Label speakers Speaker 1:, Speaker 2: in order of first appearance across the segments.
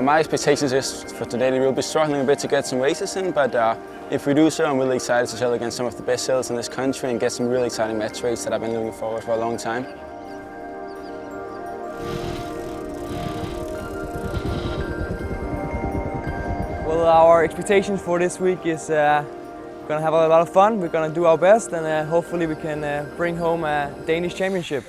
Speaker 1: My expectations is for today that we'll be struggling a bit to get some races in, but if we do so, I'm really excited to sail against some of the best sailors in this country and get some really exciting match races that I've been looking forward for a long time.
Speaker 2: Well, our expectations for this week is we're going to have a lot of fun, we're going to do our best, and hopefully we can bring home a Danish championship.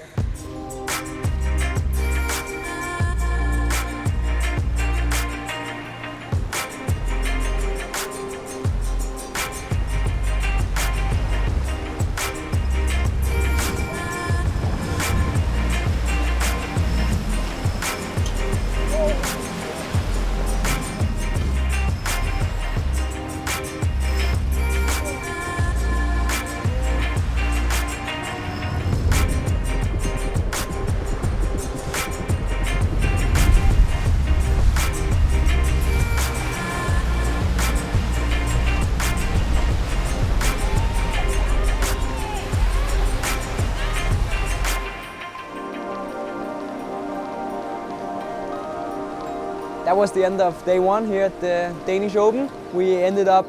Speaker 2: That was the end of day one here at the Danish Open. We ended up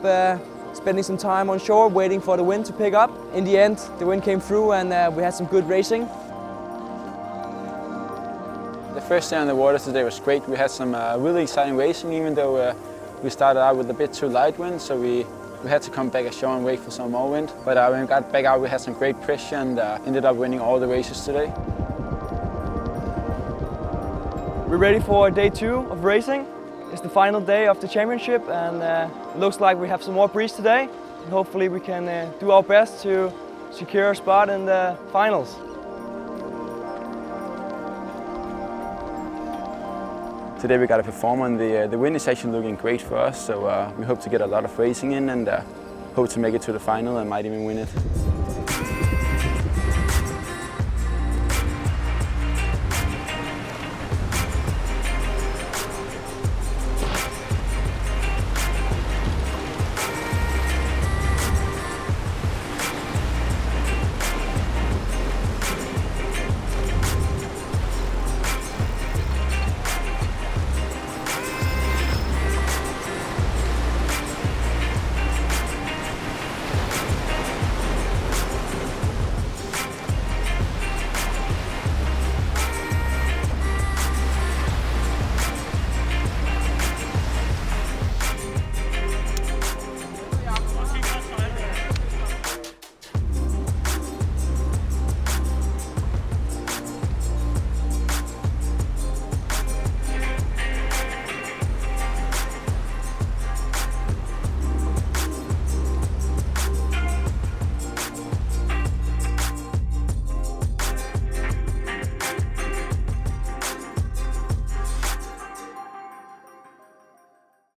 Speaker 2: spending some time on shore waiting for the wind to pick up. In the end, the wind came through and we had some good racing.
Speaker 1: The first day on the water today was great. We had some really exciting racing, even though we started out with a bit too light wind, so we had to come back ashore and wait for some more wind. But when we got back out, we had some great pressure and ended up winning all the races today.
Speaker 2: We're ready for day two of racing. It's the final day of the championship and it looks like we have some more breeze today. And hopefully we can do our best to secure a spot in the finals.
Speaker 1: Today we got a performer and the wind is actually looking great for us, so we hope to get a lot of racing in and hope to make it to the final and might even win it.